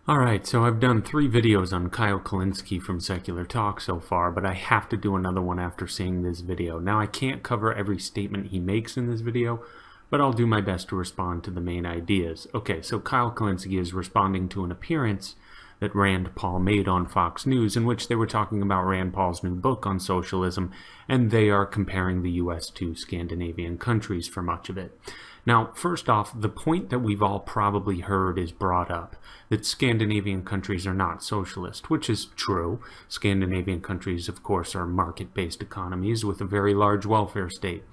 Alright, so I've done 3 videos on Kyle Kulinski from Secular Talk so far, but I have to do another one after seeing this video. Now, I can't cover every statement he makes in this video, but I'll do my best to respond to the main ideas. Okay, so Kyle Kulinski is responding to an appearance that Rand Paul made on Fox News, in which they were talking about Rand Paul's new book on socialism, and they are comparing the US to Scandinavian countries for much of it. Now, first off, the point that we've all probably heard is brought up, that Scandinavian countries are not socialist, which is true. Scandinavian countries, of course, are market-based economies with a very large welfare state.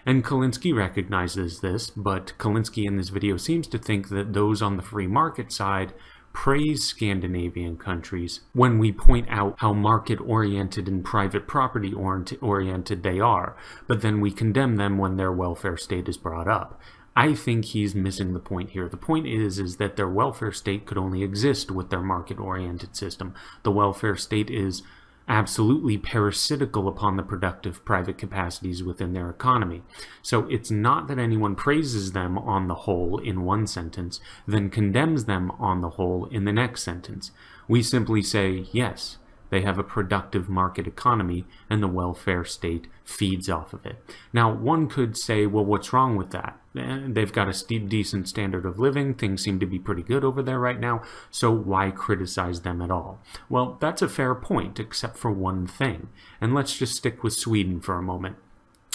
And Kulinski recognizes this, but Kulinski in this video seems to think that those on the free market side praise Scandinavian countries when we point out how market-oriented and private property-oriented they are, but then we condemn them when their welfare state is brought up. I think he's missing the point here. The point is that their welfare state could only exist with their market-oriented system. The welfare state is absolutely parasitical upon the productive private capacities within their economy. So it's not that anyone praises them on the whole in one sentence, then condemns them on the whole in the next sentence. We simply say, yes, they have a productive market economy, and the welfare state feeds off of it. Now, one could say, well, what's wrong with that? They've got a decent standard of living, things seem to be pretty good over there right now, so why criticize them at all? Well, that's a fair point, except for one thing. And let's just stick with Sweden for a moment.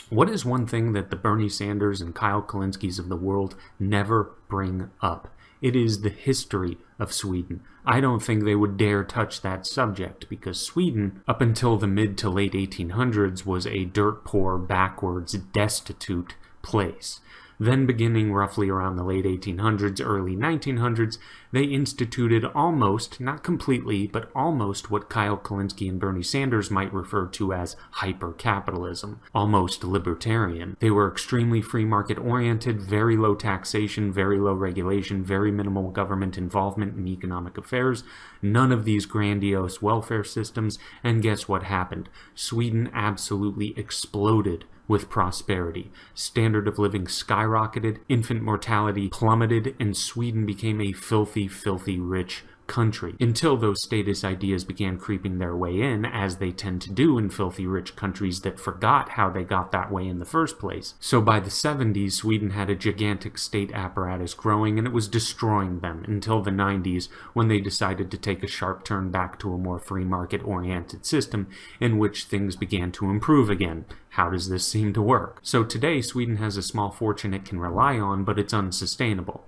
What is one thing that the Bernie Sanders and Kyle Kulinskis of the world never bring up? It is the history of Sweden. I don't think they would dare touch that subject, because Sweden, up until the mid to late 1800s, was a dirt-poor, backwards, destitute place. Then, beginning roughly around the late 1800s, early 1900s, they instituted almost, not completely, but almost what Kyle Kulinski and Bernie Sanders might refer to as hyper-capitalism, almost libertarian. They were extremely free market-oriented, very low taxation, very low regulation, very minimal government involvement in economic affairs, none of these grandiose welfare systems, and guess what happened? Sweden absolutely exploded with prosperity. Standard of living skyrocketed, infant mortality plummeted, and Sweden became a filthy, filthy rich country, until those statist ideas began creeping their way in, as they tend to do in filthy rich countries that forgot how they got that way in the first place. So by the 70s, Sweden had a gigantic state apparatus growing, and it was destroying them until the 90s, when they decided to take a sharp turn back to a more free market-oriented system in which things began to improve again. How does this seem to work? So today, Sweden has a small fortune it can rely on, but it's unsustainable.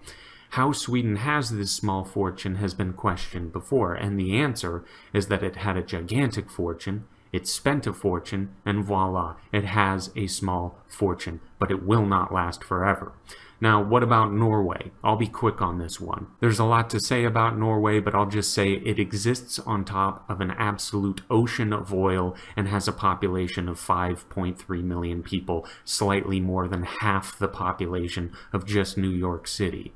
How Sweden has this small fortune has been questioned before, and the answer is that it had a gigantic fortune, it spent a fortune, and voila, it has a small fortune, but it will not last forever. Now, what about Norway? I'll be quick on this one. There's a lot to say about Norway, but I'll just say it exists on top of an absolute ocean of oil and has a population of 5.3 million people, slightly more than half the population of just New York City.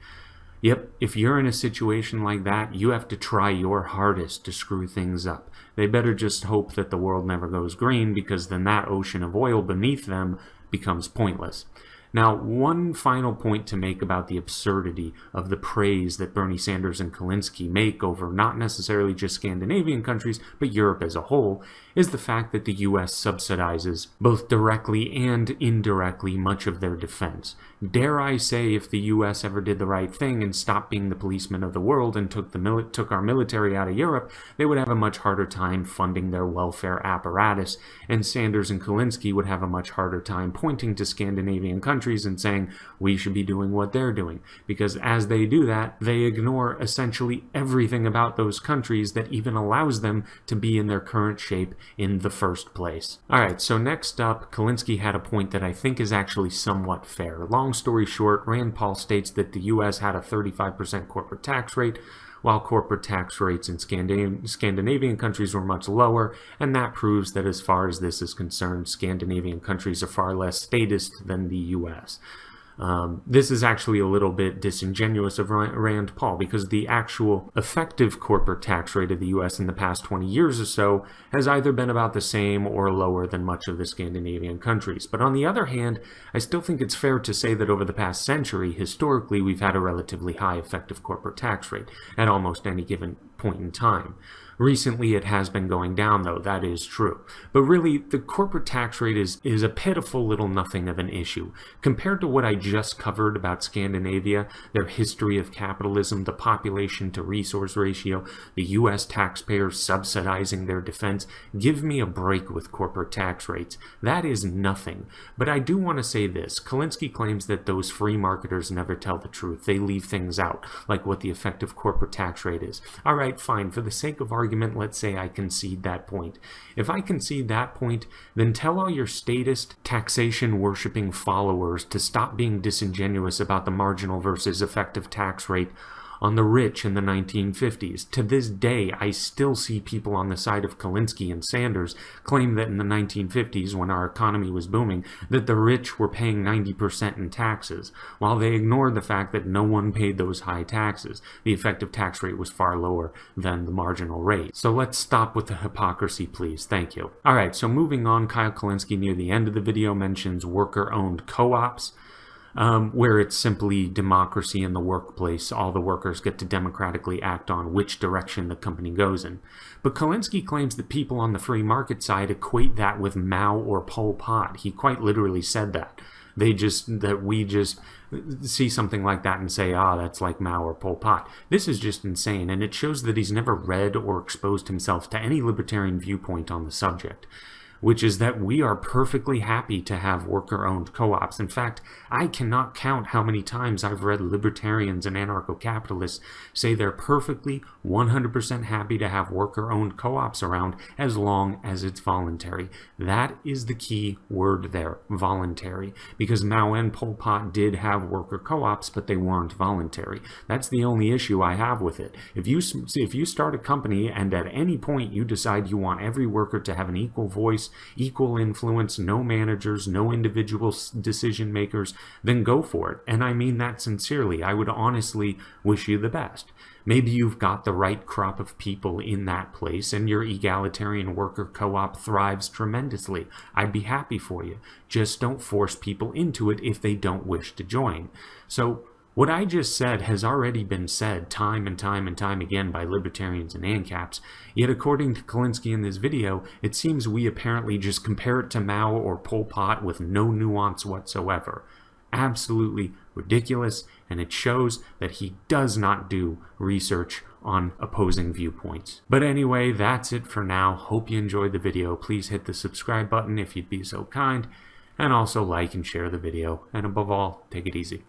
Yep, if you're in a situation like that, you have to try your hardest to screw things up. They better just hope that the world never goes green, because then that ocean of oil beneath them becomes pointless. Now, one final point to make about the absurdity of the praise that Bernie Sanders and Kulinski make over not necessarily just Scandinavian countries, but Europe as a whole, is the fact that the US subsidizes, both directly and indirectly, much of their defense. Dare I say, if the US ever did the right thing and stopped being the policeman of the world and took our military out of Europe, they would have a much harder time funding their welfare apparatus, and Sanders and Kulinski would have a much harder time pointing to Scandinavian countries and saying we should be doing what they're doing, because as they do that, they ignore essentially everything about those countries that even allows them to be in their current shape in the first place. Alright, so next up, Kulinski had a point that I think is actually somewhat fair. Long story short, Rand Paul states that the US had a 35% corporate tax rate, while corporate tax rates in Scandinavian countries were much lower, and that proves that as far as this is concerned, Scandinavian countries are far less statist than the US. This is actually a little bit disingenuous of Rand Paul, because the actual effective corporate tax rate of the US in the past 20 years or so has either been about the same or lower than much of the Scandinavian countries. But on the other hand, I still think it's fair to say that over the past century, historically, we've had a relatively high effective corporate tax rate at almost any given point in time. Recently, it has been going down, though, that is true. But really, the corporate tax rate is a pitiful little nothing of an issue. Compared to what I just covered about Scandinavia, their history of capitalism, the population to resource ratio, the US taxpayers subsidizing their defense, give me a break with corporate tax rates. That is nothing. But I do want to say this. Kulinski claims that those free marketers never tell the truth. They leave things out, like what the effective corporate tax rate is. All right, fine. For the sake of argument, let's say I concede that point. If I concede that point, then tell all your statist, taxation-worshipping followers to stop being disingenuous about the marginal versus effective tax rate on the rich in the 1950s. To this day, I still see people on the side of Kulinski and Sanders claim that in the 1950s, when our economy was booming, that the rich were paying 90% in taxes, while they ignored the fact that no one paid those high taxes. The effective tax rate was far lower than the marginal rate. So let's stop with the hypocrisy, please. Thank you. Alright, so moving on, Kyle Kulinski near the end of the video mentions worker-owned co-ops. Where it's simply democracy in the workplace. All the workers get to democratically act on which direction the company goes in. But Kulinski claims that people on the free market side equate that with Mao or Pol Pot. He quite literally said that. We just see something like that and say, that's like Mao or Pol Pot. This is just insane, and it shows that he's never read or exposed himself to any libertarian viewpoint on the subject, which is that we are perfectly happy to have worker-owned co-ops. In fact, I cannot count how many times I've read libertarians and anarcho-capitalists say they're perfectly 100% happy to have worker-owned co-ops around as long as it's voluntary. That is the key word there, voluntary, because Mao and Pol Pot did have worker co-ops, but they weren't voluntary. That's the only issue I have with it. If you start a company and at any point you decide you want every worker to have an equal voice, equal influence, no managers, no individual decision makers, then go for it. And I mean that sincerely. I would honestly wish you the best. Maybe you've got the right crop of people in that place and your egalitarian worker co-op thrives tremendously. I'd be happy for you. Just don't force people into it if they don't wish to join. So what I just said has already been said time and time and time again by libertarians and ANCAPs, yet according to Kulinski in this video, it seems we apparently just compare it to Mao or Pol Pot with no nuance whatsoever. Absolutely ridiculous, and it shows that he does not do research on opposing viewpoints. But anyway, that's it for now. Hope you enjoyed the video. Please hit the subscribe button if you'd be so kind, and also like and share the video, and above all, take it easy.